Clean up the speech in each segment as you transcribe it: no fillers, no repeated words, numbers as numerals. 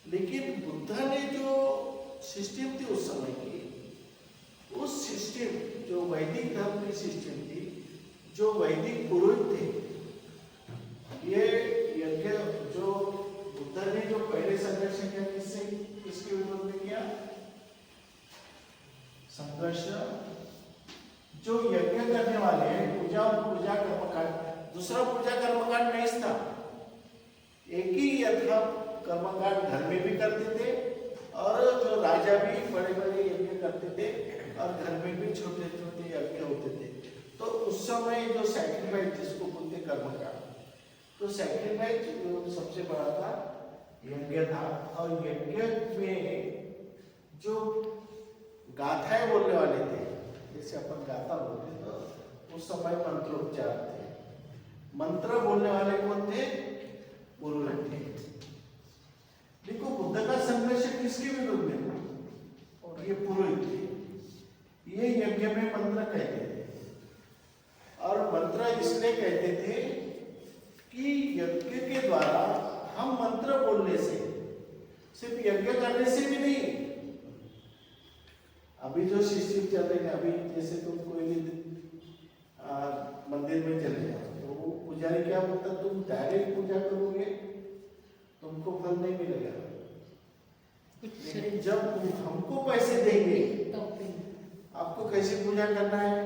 लेकिन बुद्ध ने जो सिस्टम थी उस समय की, उस सिस्टम जो वैदिक धर्म की सिस्टम थी, जो वैदिक पुरोहित थे, ये यज्ञ जो बुद्ध ने जो पहले संघर्ष किया किससे, किसके विरोध में किया संघर्ष? जो यज्ञ करने वाले हैं, पूजा कर्मकांड, दूसरा पूजा कर्मकांड नहीं था, एक ही यथा कर्मकांड घर में भी करते थे और जो राजा भी बड़े बड़े यज्ञ करते थे और घर में भी छोटे छोटे यज्ञ होते थे। तो उस समय जो सैक्रिफाइस जिसको बोलते कर्मकांड, तो सैक्रिफाइस सबसे बड़ा था, यज्ञ था। और यज्ञ में जो गाथाएं बोलने वाले थे, जैसे अपन गाथा बोलते तो उस समय मंत्रोच्चार थे। मंत्र बोलने वाले कौन थे? पुरोहित थे। देखो बुद्ध का संघर्ष किसके विरुद्ध में था? और ये पुरोहित थे, ये यज्ञ में मंत्र कहते थे। और मंत्र इसलिए कहते थे कि यज्ञ के द्वारा हम मंत्र बोलने से, सिर्फ यज्ञ करने से भी नहीं, अभी जो सिस्टम चल रही है, अभी जैसे तुम कोई भी मंदिर में चले जाओ तो वो पुजारी क्या बोलता, तुम डायरेक्ट पूजा करोगे तुमको फल नहीं मिलेगा, लेकिन जब हमको पैसे देंगे, आपको कैसे पूजा करना है,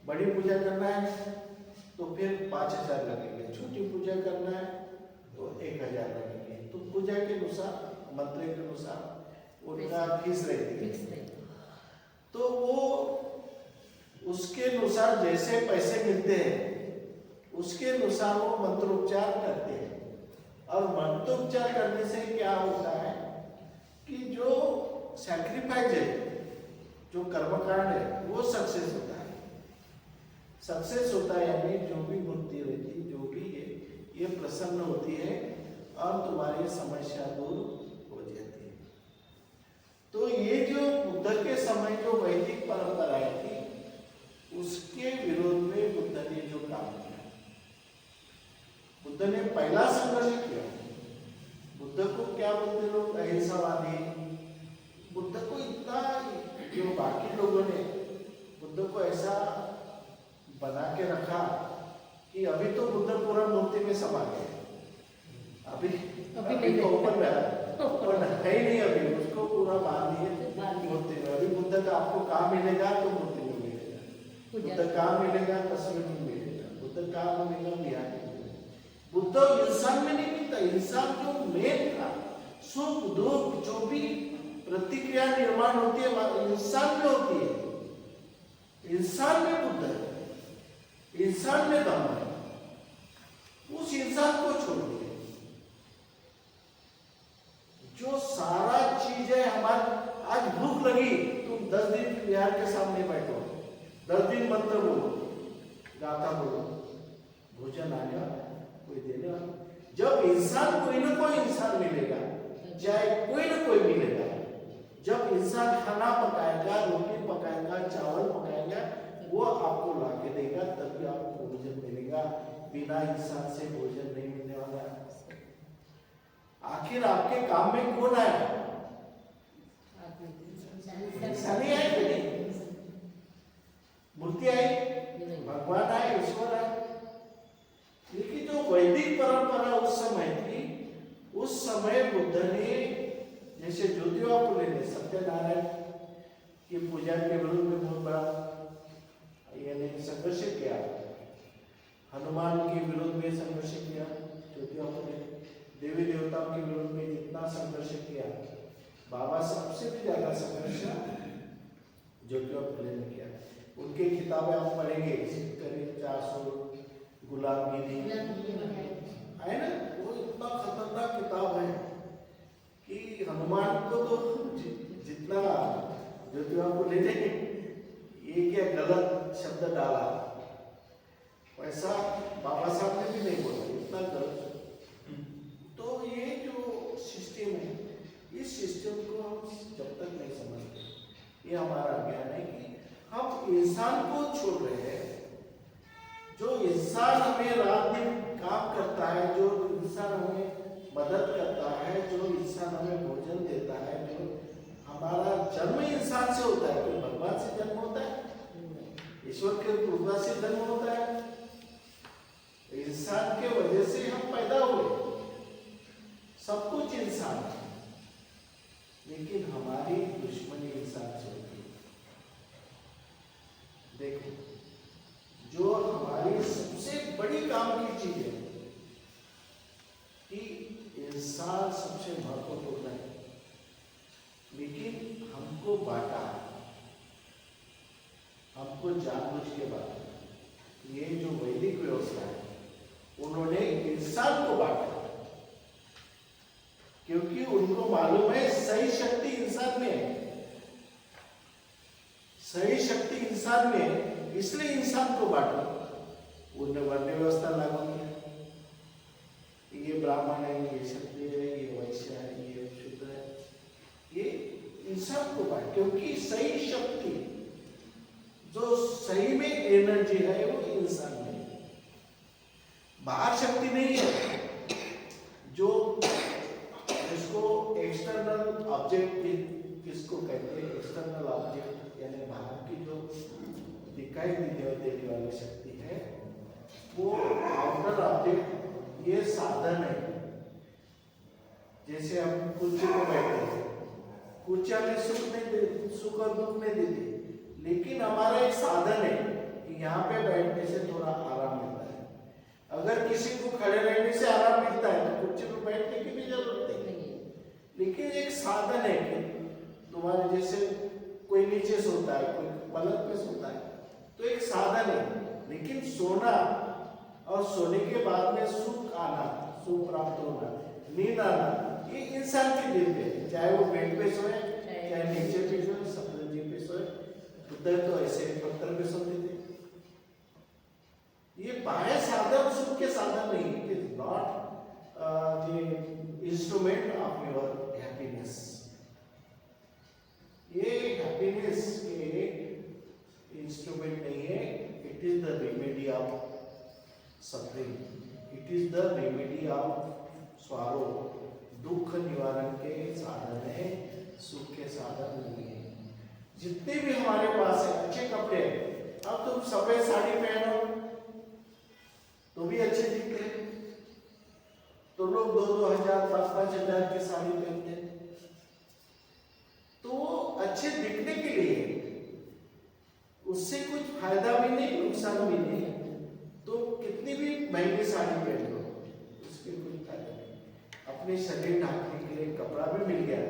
बड़ी पूजा करना है तो फिर 5000 लगेंगे, छोटी पूजा करना है तो 1000 लगेंगे। तो पूजा के अनुसार, मंत्र के अनुसार उनका फीस रहती है। तो वो उसके अनुसार जैसे पैसे मिलते हैं उसके अनुसार वो मंत्रोच्चार करते हैं। और मंत्रोच्चार करने से क्या होता है कि जो सैक्रिफाइस है, जो कर्मकांड है, वो सक्सेस होता है। सक्सेस होता है यानी जो भी मूर्ति रहती, जो भी है, ये प्रसन्न होती है और तुम्हारी समस्या दूर हो जाती है। तो ये जो बुद्ध के समय जो वैदिक परंपराएं थी, उसके विरोध में बुद्ध ने जो काम किया, बुद्ध ने पहला संघर्ष किया। बुद्ध को क्या बोलते लोग? अहिंसावादी। बुद्ध को इतना, जो बाकी लोगों ने बुद्ध को ऐसा बना के रखा कि अभी तो बुद्ध पूरा मूर्ति में समा गए, अभी तो ओपन है ही नहीं, अभी उसको पूरा बांध दिए मूर्ति में। अभी बुद्ध का आपको काम मिलेगा तो मूर्ति में मिलेगा, बुद्ध काम मिलेगा तस्वीर में मिलेगा, बुद्ध काम मिलेगा बिहार में। बुद्ध इंसान में नहीं मिलता, इंसान जो मेन था, सुख दुख जो भी प्रतिक्रिया निर्माण होती है इंसान में होती है। इंसान में बुद्ध है, इंसान में दम है। उस इंसान को छोड़िए, जो सारा चीज है हमारे। आज भूख लगी, तुम 10 दिन बिहार के सामने बैठो, 10 दिन मंत्र बोलो, गाथा बोलो, भोजन आने वाला, कोई देने वाला। जब इंसान, कोई ना कोई इंसान मिलेगा, चाहे कोई ना कोई मिलेगा। जब इंसान खाना पकाएगा, रोटी पकाएगा, चावल पकाएगा, वो आपको ला के देगा, तभी आपको भोजन मिलेगा। बिना इंसान से भोजन नहीं मिलने वाला। आखिर आपके काम में कौन आया? इंसान ही आए कि नहीं? मूर्ति आई, भगवान आए, ईश्वर आए। लेकिन जो वैदिक परंपरा उस समय थी, उस समय बुद्ध ने, जैसे ज्योतिबा फुले ने सत्यनारायण की पूजा के विरुद्ध में बहुत बड़ा यानी संघर्ष किया, हनुमान के विरोध में संघर्ष किया ज्योतिबा फुले, देवी देवताओं के विरोध में जितना संघर्ष किया, बाबा सबसे भी ज्यादा संघर्ष ज्योतिबा फुले ने किया। उनकी किताबें आप पढ़ेंगे, करीब 400 गुलामगिरी है ना, वो इतना खतरनाक किताब है कि हनुमान को तो जितना ज्योतिबा फुले ने ये क्या गलत शब्द डाला, वैसा बाबा साहब ने भी नहीं बोला, इतना गलत। तो ये जो सिस्टम है, इस सिस्टम को हम जब तक नहीं समझते, ये हमारा ज्ञान है कि हम इंसान को छोड़ रहे हैं। जो इंसान हमें रात दिन काम करता है, जो इंसान हमें मदद करता है, जो इंसान हमें कोई पूर्वा से जन्म होता है? इंसान के वजह से हम पैदा हुए, सब कुछ इंसान है, लेकिन हमारी दुश्मनी इंसान से होती है। देखो, जो हमारी सबसे बड़ी काम की चीज है कि इंसान सबसे महत्वपूर्ण है, लेकिन हमको बांटा, हमको जानबूझ के बांटा। ये जो वैदिक व्यवस्था है, उन्होंने इंसान को बांटा, क्योंकि उनको मालूम है सही शक्ति इंसान में है, सही शक्ति इंसान में है, इसलिए इंसान को बांटा। उन्होंने वर्ण व्यवस्था लागू किया, ये ब्राह्मण है, ये क्षत्रिय है, ये वैश्य है, ये शूद्र है, ये इंसान को बांटा, क्योंकि सही शक्ति, जो सही में एनर्जी है, वो इंसान में है, बाहर शक्ति नहीं है। जो इसको एक्सटर्नल ऑब्जेक्ट किसको कहते हैं? एक्सटर्नल ऑब्जेक्ट यानी बाहर की जो दिखाई देने वाली शक्ति है, वो आउटर ऑब्जेक्ट, ये साधन है। जैसे हम कुर्सी पर बैठते हैं, कुर्सी हमें सुख और दुख नहीं देती, लेकिन हमारा एक साधन है कि यहाँ पे बैठने से थोड़ा आराम मिलता है। अगर किसी को खड़े रहने से आराम मिलता है तो कुर्सी पर बैठने की भी जरूरत नहीं है, लेकिन एक साधन है कि तुम्हारे जैसे कोई नीचे सोता है, कोई पलंग पे सोता है, तो एक साधन है। लेकिन सोना और सोने के बाद में सुख आना, सुख प्राप्त होना, नींद आना, ये इंसान के दिल पे, चाहे वो बेड पे सोए, चाहे नीचे पे सोए, सपने पे सोए। उधर तो ऐसे पत्थर पे सोते थे। ये बाह्य साधन सुख के साधन नहीं, it is not the instrument of your happiness. ये हैप्पीनेस के इंस्ट्रूमेंट नहीं है, it is the remedy of suffering, it is the remedy of sorrow. दुख निवारण के साधन है, सुख के साधन नहीं है। जितने भी हमारे पास है अच्छे कपड़े, अब तुम सफेद साड़ी पहनो तो भी अच्छे दिखते हैं, तो लोग 2,000 5,000 की साड़ी पहनते हैं। तो अच्छे दिखने के लिए उससे कुछ फायदा भी नहीं, नुकसान भी नहीं। तो कितनी भी महंगी साड़ी पहन लो, उसके कुछ फायदा नहीं। अपने शरीर ढकने के लिए कपड़ा भी मिल गया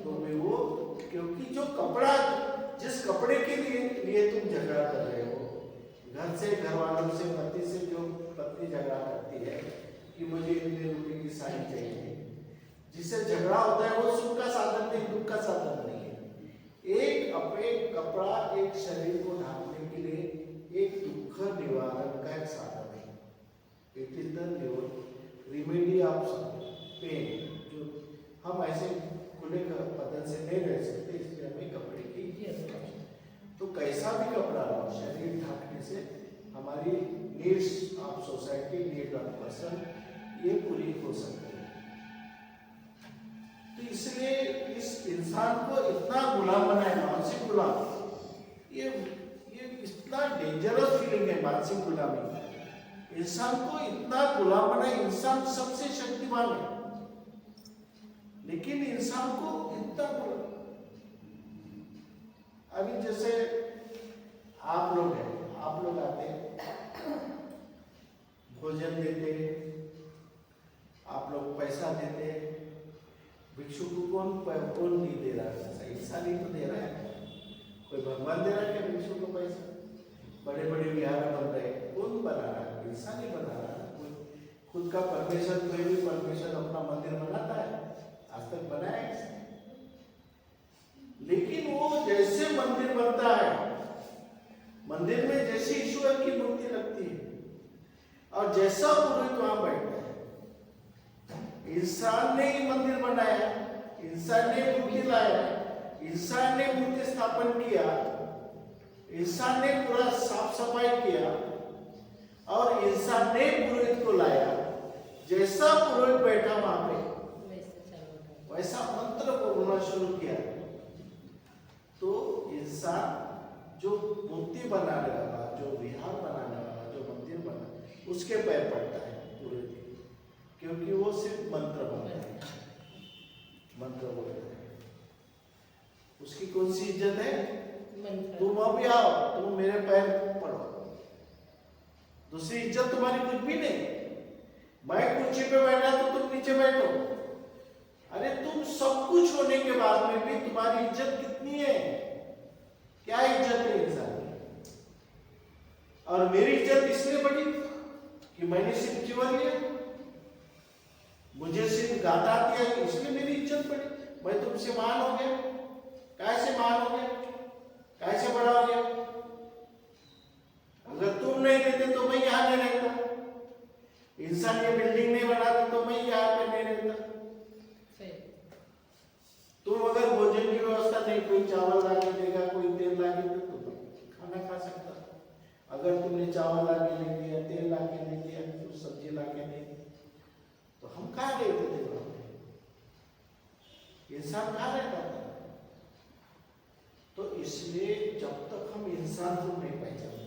तो भी वो, क्योंकि जो कपड़ा, जिस कपड़े के लिए तुम झगड़ा कर रहे हो, घर से, घर वालों से, पति से, जो पत्नी झगड़ा करती है कि मुझे इतने रुपए की साड़ी चाहिए, जिससे झगड़ा होता है, वो सुख का साधन नहीं, दुख का साधन नहीं है। एक अपने कपड़ा एक शरीर को ढांकने के लिए एक दुख निवारण का एक साधन है। It is the remedy of pain. जो हम ऐसे खुले बदन से नहीं रह सकते, इसलिए हमें कपड़े की तो कैसा भी कपड़ा हो, शरीर ढकने से हमारी needs of society, need of person, ये पूरी हो सकती है। तो इसलिए इस इंसान को इतना गुलाम बनाए, मानसिक गुलाम, ये इतना डेंजरस फीलिंग है मानसिक गुलामी। इंसान को इतना गुलाम बनाए, इंसान सबसे शक्तिमान है, लेकिन इंसान को इतना गुलाम। अभी जैसे आप लोग हैं, आप लोग आते भोजन देते, आप लोग पैसा देते, भिक्षु को कौन नहीं दे रहा है? इंसान ही तो दे रहा है। कोई भगवान दे रहा है क्या भिक्षु को पैसा? बड़े बड़े विहार बन रहे, कौन बना रहा है? इंसान ही बना रहा है। कोई खुद का परमेश्वर, कोई भी परमेश्वर अपना मंदिर बनाता है? आज तक बनाया है? लेकिन वो जैसे मंदिर बनता है, मंदिर में जैसे ईश्वर की मूर्ति लगती है और जैसा पुरोहित वहां बैठता है, इंसान ने ही मंदिर बनाया, इंसान ने मूर्ति लाया, इंसान ने मूर्ति स्थापन किया, इंसान ने पूरा साफ सफाई किया और इंसान ने पुरोहित को लाया। जैसा पुरोहित बैठा वहां पे, वैसा मंत्र बोलना शुरू किया। तो इंसान जो मूर्ति बनाने वाला, जो विहार बनाने वाला, जो मंदिर बना, उसके पैर पड़ता है पूरे दिन, क्योंकि वो सिर्फ मंत्र बोलता है, मंत्र बोलता है। उसकी कौन सी इज्जत है? तुम अभी आओ, तुम मेरे पैर पड़ो, दूसरी इज्जत तुम्हारी कुछ भी नहीं। मैं कुर्सी पे बैठा तो तुम नीचे बैठो। अरे तुम सब कुछ होने के बाद में भी तुम्हारी इज्जत कितनी है? क्या इज्जत है इंसान की? और मेरी इज्जत इसलिए बढ़ी कि मैंने सिर्फ जीवन लिया, मुझे सिर्फ गाता दिया, इसलिए मेरी इज्जत बढ़ी। मैं तुमसे महान हो गया। कैसे महान हो गया? कैसे बड़ा हो गया? अगर तुम नहीं देते तो मैं यहां नहीं रहता। इंसान ये बिल्डिंग नहीं बनाता तो मैं यहाँ पे नहीं रहता। तुम अगर भोजन की व्यवस्था नहीं, कोई चावल ला के देगा, कोई तेल ला के देगा, तो खाना खा सकता। अगर तुमने चावल ला के नहीं दिया, तेल ला के नहीं दिया, तो सब्जी ला के नहीं दी, तो हम कहाँ गए थे? इंसान कहाँ रहता था? तो इसलिए जब तक हम इंसान को नहीं पहचानते,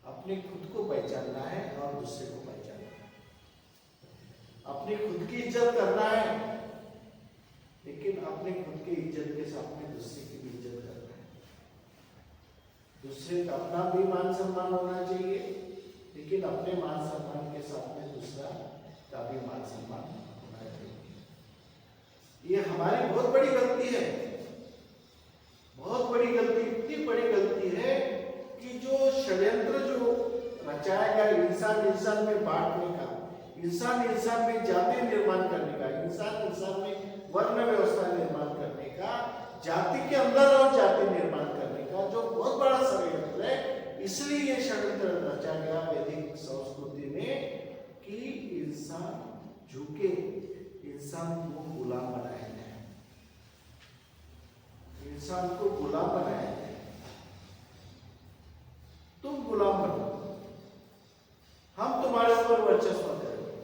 अपने खुद को पहचानना है और दूसरे को पहचानना है। अपनी खुद की इज्जत करना है, लेकिन अपने खुद की इज्जत के साथ में दूसरे की भी इज्जत करना है। दूसरे का अपना भी मान सम्मान होना चाहिए, लेकिन अपने मान सम्मान के साथ में दूसरा का भी मान सम्मान होना चाहिए। ये हमारी बहुत बड़ी गलती है, बहुत बड़ी गलती। इतनी बड़ी गलती है कि जो षड्यंत्र जो रचाया गया इंसान में बांटने का, इंसान में जाति निर्माण करने का, इंसान में वर्ण व्यवस्था निर्माण करने का, जाति के अंदर और जाति निर्माण करने का जो बहुत बड़ा षड्यंत्र है, इसलिए ये षड्यंत्र रचा गया वैदिक संस्कृति में कि इंसान झुके, इंसान को गुलाम बनाया जाए, इंसान को गुलाम बनाया जाए। तुम गुलाम बनो, हम तुम्हारे ऊपर वर्चस्व करेंगे।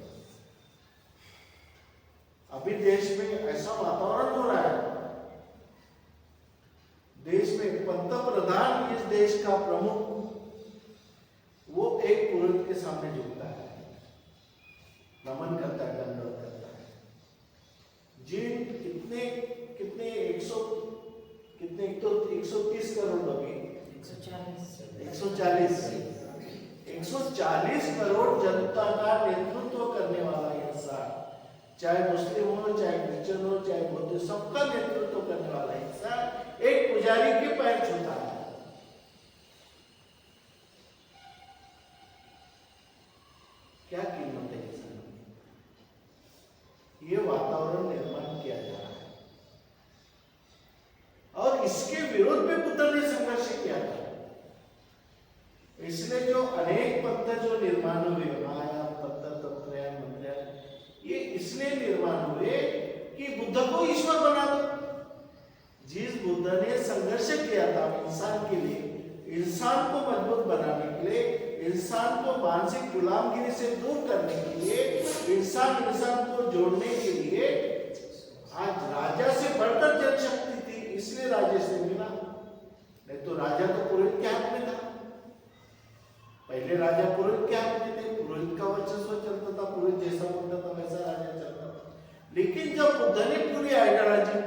अभी देश में ऐसा वातावरण हो रहा है, देश में पंतप्रधान, इस देश का प्रमुख, वो एक पुरुष के सामने झुकता है, नमन करता है, दंडवत करता है। जिन कितने कितने 130 करोड़ लोग, 140 करोड़ जनता का नेतृत्व करने वाला इंसान, चाहे मुस्लिम हो, चाहे क्रिश्चियन हो, चाहे बौद्ध, सबका नेतृत्व करने वाला इंसान एक पुजारी के पैर छूता है। क्या कीमत है इंसान की? ये वातावरण निर्माण किया जा रहा है और इसके विरोध में बुद्ध ने संघर्ष किया था। इसलिए जो अनेक पंथ जो निर्माण हुए, माया पंथ, तंत्र, मंत्र, ये इसलिए निर्माण हुए कि बुद्ध को ईश्वर बना दो। जिस बुद्ध ने संघर्ष किया था इंसान के लिए, इंसान को मजबूत बनाने के लिए, इंसान को मानसिक गुलामगिरी से दूर करने के लिए, इंसान को जोड़ने के लिए, आज राजा से बढ़कर जनशक्ति थी, इसलिए राजे से मिला। नहीं तो राजा तो पुरोहित के हाथ में था। पहले राजा पुरोहित के हाथ में थे, पुरोहित का वर्चस्व चलता था, पुरोहित जैसा बोलता था वैसा राजा चलता था। लेकिन जब बुद्ध ने पूरी आइडियोलॉजी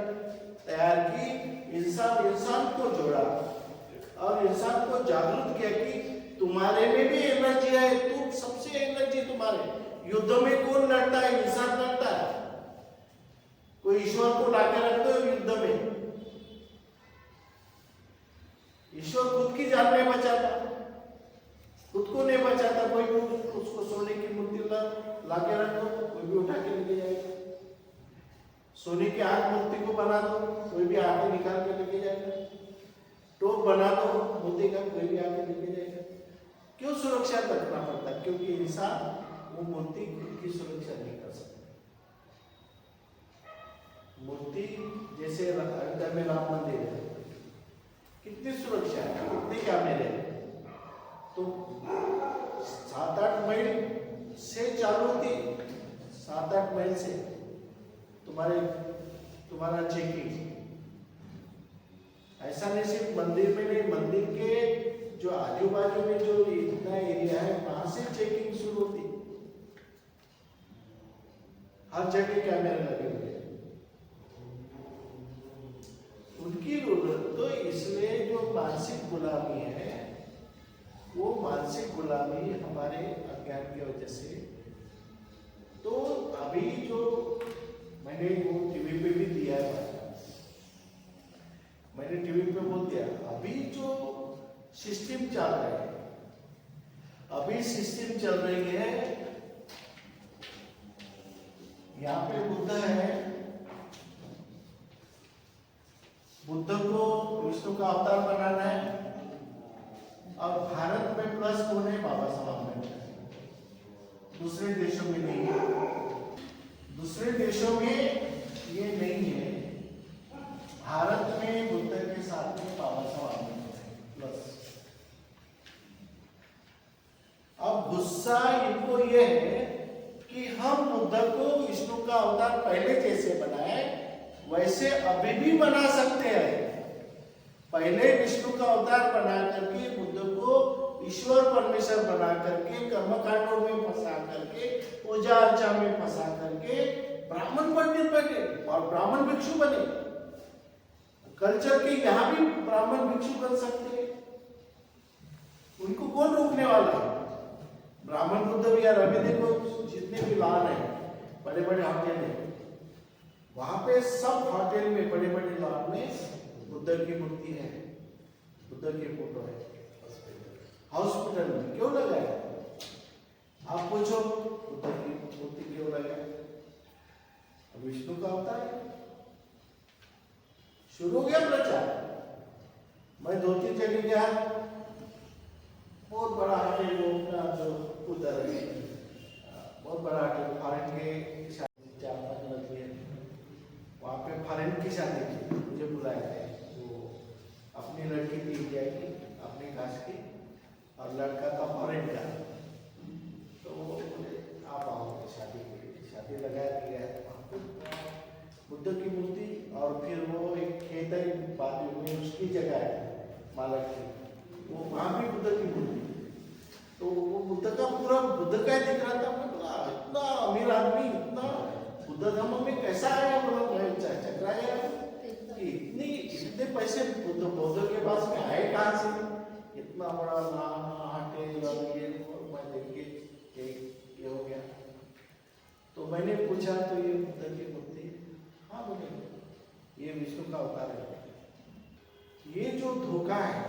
तैयार की, इंसान को जोड़ा और इंसान को जागरूक किया कि तुम्हारे में भी एनर्जी है, तुम सबसे एनर्जी तुम्हारे। युद्ध में कौन लड़ता है? इंसान लड़ता है। कोई ईश्वर को लाके रखते हो युद्ध में, ईश्वर खुद की जान नहीं बचाता, खुद को नहीं बचाता। कोई भी उसको सोने की मूर्ति लाके रख दो, कोई भी उठा के लेके जाएगा। सोने की आंख मूर्ति को बना दो, कोई भी आंखें निकाल के लेके जाएगा। टोप बना दो मूर्ति का, कोई भी आके लेके जाएगा। क्यों सुरक्षा रखना पड़ता? क्योंकि इंसान वो मूर्ति खुद की सुरक्षा नहीं कर सकता। मूर्ति जैसे अयोध्या में राम मंदिर है, कितनी सुरक्षा है, कितने कैमरे हैं, तो 7-8 मील से चालू होती, 7-8 मील से तुम्हारा चेकिंग। ऐसा नहीं सिर्फ मंदिर में नहीं, मंदिर के जो आजू बाजू में जो इतना एरिया है वहां से चेकिंग शुरू होती। हर जगह कैमरे लगे हुए हैं उनकी जरूरत। तो इसलिए जो मानसिक गुलामी है वो मानसिक गुलामी हमारे अज्ञान की वजह से। तो अभी जो मैंने वो टीवी पे भी दिया है, मैंने टीवी पे बोल दिया, अभी जो सिस्टम चल रहा है, अभी सिस्टम चल रही है, यहाँ पे बुद्ध है, बुद्ध को विष्णु का अवतार बनाना है। और भारत में प्लस कौन है? बाबा साहब अम्बेडकर। दूसरे देशों में नहीं है, दूसरे देशों में ये नहीं है। भारत में बुद्ध के साथ में बाबा साहब अम्बेडकर प्लस। अब गुस्सा इनको ये है कि हम बुद्ध को विष्णु का अवतार पहले जैसे बनाए वैसे अभी भी बना सकते हैं। पहले विष्णु का अवतार बना करके बुद्ध को ईश्वर परमेश्वर बना करके कर्मकांडों में फंसा करके पूजा अर्चा में फंसा करके ब्राह्मण पंडित बने और ब्राह्मण भिक्षु बने। कल्चर के यहाँ भी ब्राह्मण भिक्षु बन सकते हैं, उनको कौन रोकने वाला है? ब्राह्मण बुद्ध भी यार अभी देखो जितने भी लॉन है, बड़े बड़े होटल है, वहां पे सब होटल में बड़े बड़े लॉन में बुद्ध की मूर्ति है, बुद्ध की फोटो है। हॉस्पिटल में क्यों लगाया? आप पूछो बुद्ध की मूर्ति क्यों लगाया? विष्णु का अवतार है। शुरू हो गया प्रचार। मैं 2-3 जगह गया, बहुत बड़ा होटल जो उधर है, बहुत बड़ा होटल, फॉरेन के शादी 4-5 लड़की है, वहाँ पे फॉरेन की शादी थी, मुझे बुलाया थे। वो अपनी लड़की थी इंडिया की, अपने कास्ट की, और लड़का था फॉरेन का। तो वो बोले आप आओगे शादी के लिए, शादी लगा दिया है बुद्ध की मूर्ति। और फिर वो एक खेत है बाजू में, उसकी जगह है मालक की, वो वहाँ भी बुद्ध की मूर्ति। तो वो बुद्ध का पूरा बुद्ध का दिख रहा था। मैं बोला इतना अमीर आदमी इतना बुद्ध धर्म में कैसा आया? बोला चक्रा गया कि इतने पैसे बुद्ध के पास में आए कहाँ से? इतना बड़ा होटल और ये हो गया। तो मैंने पूछा तो ये बुद्ध की मूर्ति? हाँ बोले ये विष्णु का अवतार है। ये जो धोखा है,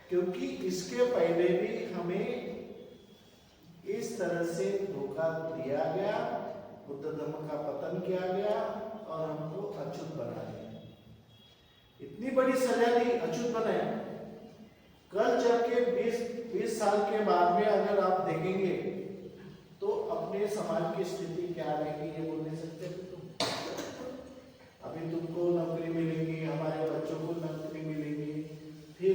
क्योंकि इसके पहले भी हमें इस तरह से धोखा दिया गया, बुद्ध धर्म का पतन किया गया और हमको अछूत बना दिया। इतनी बड़ी सजा दी, अछूत बनाया। कल जाके 20 साल के बाद में अगर आप देखेंगे तो अपने समाज की स्थिति क्या रहेगी ये बोल नहीं सकते तुम। अभी तुमको नौकरी मिलेगी, हमारे बच्चों को नौकरी मिलेगी, फिर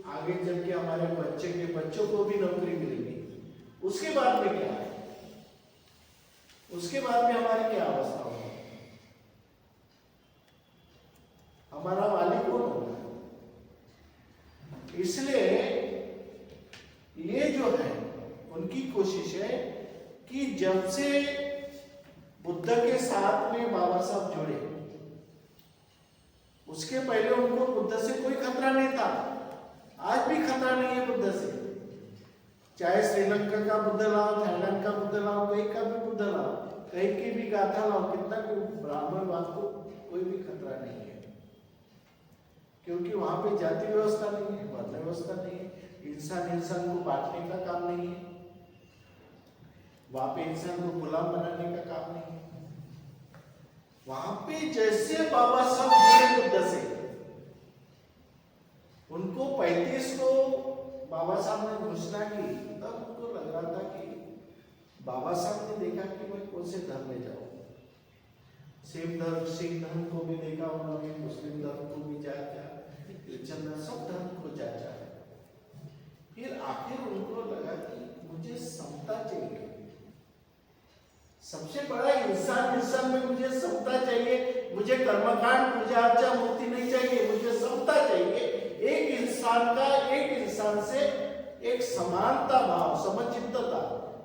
आगे चल के हमारे बच्चे के बच्चों को भी नौकरी मिलेगी। उसके बाद में क्या है? उसके बाद में हमारी क्या अवस्था होगी? हमारा वाली कौन होगा? इसलिए ये जो है उनकी कोशिश है कि जब से बुद्ध के साथ में बाबा साहब जुड़े, उसके पहले उनको बुद्ध से कोई खतरा नहीं था। आज भी खतरा नहीं है बुद्ध से। चाहे श्रीलंका का बुद्ध लाओ, थाईलैंड का बुद्ध लाओ, कहीं का भी बुद्ध लाओ, कहीं की भी गाथा लाओ, कितना भी ब्राह्मणवाद को कोई भी खतरा नहीं है। क्योंकि वहां पे जाति व्यवस्था नहीं है, वर्ण व्यवस्था नहीं है, इंसान को बांटने का काम नहीं है, वहां पे इंसान को गुलाम बनाने का काम नहीं है। वहां पे जैसे बाबा साहब जुड़े बुद्ध से, उनको 35 को बाबा साहब ने घोषणा की, तब उनको लग रहा था कि बाबा साहब ने देखा कि मैं कौन से धर्म में जाऊं। सिख धर्म को भी देखा उन्होंने, मुस्लिम धर्म को भी जांचा, क्रिश्चियन धर्म, सब धर्म को जांचा। फिर आखिर उनको लगा कि मुझे समता चाहिए। सबसे बड़ा इंसान में मुझे समता चाहिए। मुझे कर्मकांड पूजा अर्चा मूर्ति नहीं चाहिए, मुझे समता चाहिए। एक इंसान इंसान का एक इंसान से एक समानता भाव, समचित्तता,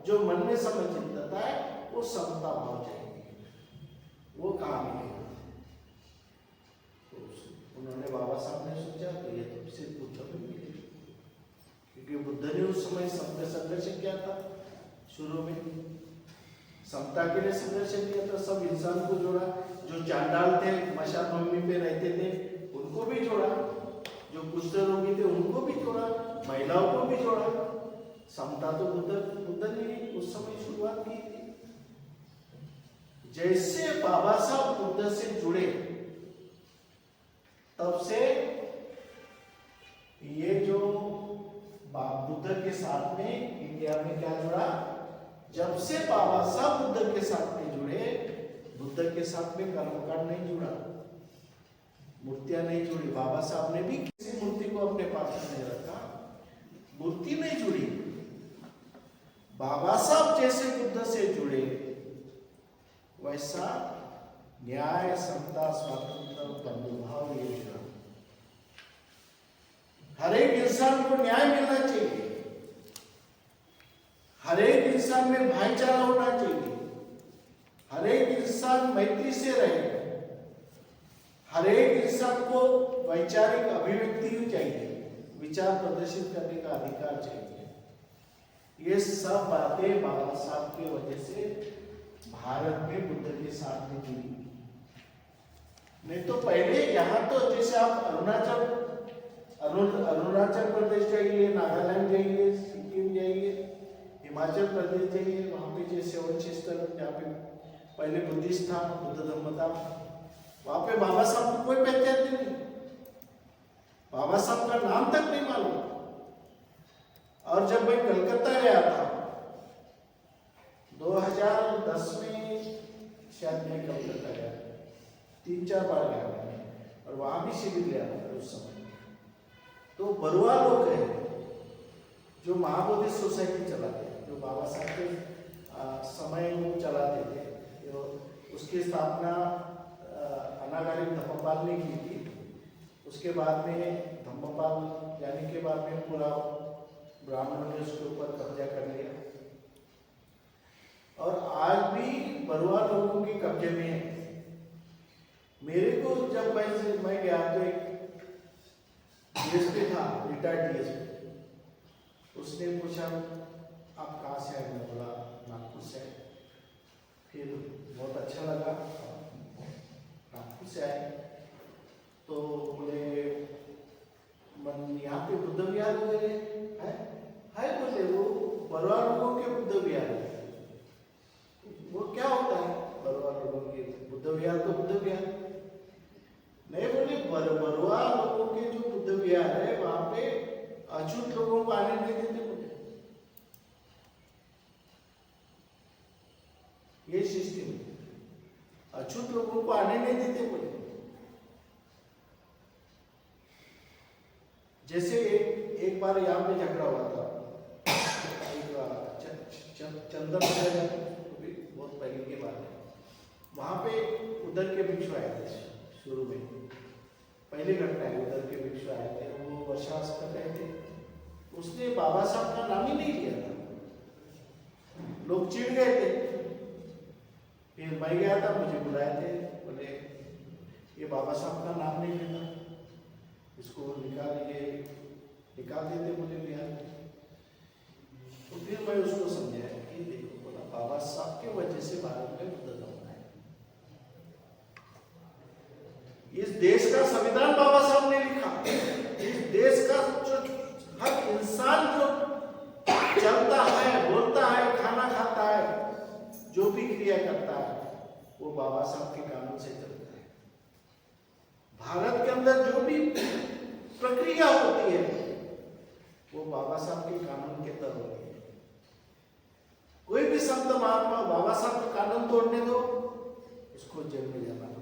जो मन में समचित्तता है वो समता भाव चाहिए, वो कहाँ मिलेगा? तो उन्होंने बाबा साहब ने सोचा तो ये तो सिर्फ बुद्ध में मिलेगा, क्योंकि बुद्ध ने उस समय समता संघर्ष किया था। शुरू में समता के लिए संघर्ष किया था, सब इंसान को जोड़ा, जो चांडाल थे मशाल भूमि पे रहते थे उनको भी जोड़ा, जो कुष्ठ रोगी थे उनको भी जोड़ा, महिलाओं को भी जोड़ा। समता तो बुद्ध ने उस समय शुरुआत की थी। जैसे बाबा साहब बुद्ध से जुड़े तब से ये जो बुद्ध के साथ में इंडिया में क्या जुड़ा, जब से बाबा साहब बुद्ध के साथ में जुड़े, बुद्ध के साथ में कर्मकांड नहीं जुड़ा, मूर्तियां नहीं जुड़ी। बाबा साहब ने भी किसी मूर्ति को अपने पास नहीं रखा, मूर्ति नहीं जुड़ी। बाबा साहब जैसे बुद्ध से जुड़े वैसा न्याय, समता, स्वातंत्र, बंधुभाव ये जुड़ा। हर एक इंसान को न्याय मिलना चाहिए, हर एक इंसान में भाईचारा होना चाहिए, हर एक इंसान मैत्री से रहे, हर एक इंसान को वैचारिक अभिव्यक्ति चाहिए, विचार प्रदर्शित करने का अधिकार चाहिए। ये सब बातें बाबा साहब की वजह से भारत में बुद्ध के साथ में जुड़ी। नहीं तो पहले यहाँ तो जैसे आप अरुणाचल प्रदेश जाइए, नागालैंड जाइए, सिक्किम जाइए, हिमाचल प्रदेश जाइए, वहां पे जैसे वंचिस्तर जहाँ पे पहले बुद्धिस्ट था, बुद्ध धर्म था, वहां पे बाबा साहब को कोई पहचानते नहीं, बाबा साहब का नाम तक नहीं मालूम। और जब मैं कलकत्ता गया था 2010 में, शायद मैं कलकत्ता गया 3-4 बार गया मैंने, और वहां भी शिविर लिया था उस समय। तो बरुआ लोग हैं जो महाबोधि सोसाइटी चलाते हैं, जो बाबा साहब के समय में चलाते थे, उसकी स्थापना अनागारिक धम्मपाल ने की थी। उसके बाद में धम्मपाल जाने के बाद में पूरा ब्राह्मणों ने उसके ऊपर कब्जा कर लिया, और आज भी बरुआ लोगों के कब्जे में है। मेरे को जब मैं गया तो एक डीएसपी था, रिटायर्ड डीएसपी, उसने पूछा आप कहाँ से आए? मैं बोला नागपुर से। फिर बहुत अच्छा लगा, नागपुर से आए तो बोले मन यहाँ पे बुद्ध विहार है बोले, वो बरुआ लोगों के बुद्ध विहार है। वो क्या होता है बरुआ लोगों के बुद्ध विहार? तो बुद्ध विहार नहीं बोले, बरुआ लोगों के जो बुद्ध विहार है वहां पे अछूत लोगों को आने नहीं देते बोले। ये सिस्टम, अछूत लोगों को आने नहीं देते बोले। जैसे एक बार यहाँ पे झगड़ा हुआ था, चंदन बहुत पहले की बात है, वहां पे उधर के भिक्षु आए थे। शुरू में पहली घटना है, उधर के भिक्षु आए थे, वो वर्षास कर रहे थे, उसने बाबा साहब का नाम ही नहीं लिया था, लोग चिढ़ गए थे। फिर मैं गया था, मुझे बुलाए थे, बोले ये बाबा साहब का नाम नहीं लेता, इसको निकाल देते बोले बिहार में। तो फिर मैं उसको समझाया कि देखो, बोला बाबा साहब के वजह से भारत में बुद्ध धर्म है। इस देश का संविधान बाबा साहब ने लिखा, इस देश का जो हर इंसान जो चलता है, बोलता है, खाना खाता है, जो भी क्रिया करता है, वो बाबा साहब के कानून से चलता है। भारत के अंदर जो भी प्रक्रिया होती है वो बाबा साहब के कानून के तहत होती है। कोई भी संत महात्मा बाबा साहब का कानून तोड़ने दो, उसको जेल में जाना पड़ता।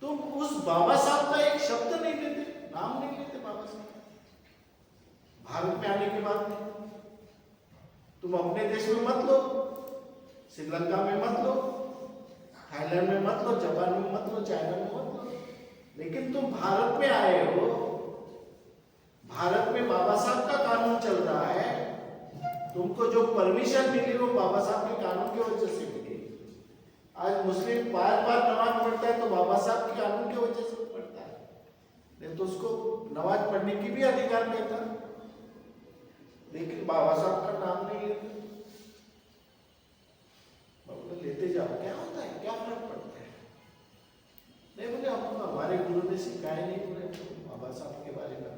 तुम उस बाबा साहब का एक शब्द नहीं लेते, नाम नहीं लेते बाबा साहब। भारत में आने के बाद में तुम अपने देश में मत लो, श्रीलंका में मत लो, थाईलैंड में मत लो, जापान में मत लो, चाइना में मत लो, लेकिन तुम भारत में आए हो भारत में बाबा साहब का कानून चल रहा है, तुमको जो परमिशन मिली वो बाबा साहब के कानून की वजह से मिली। आज मुस्लिम बार बार नमाज पढ़ता है तो बाबा साहब के कानून की वजह से पढ़ता है, नहीं तो उसको नमाज पढ़ने की भी अधिकार नहीं था, लेकिन बाबा साहब का नाम नहीं लेता। लेते जाओ, क्या होता है, क्या फर्क पड़ता है? नहीं बोले हमको हमारे गुरु ने सिखाया नहीं, बोले बाबा साहब के बारे में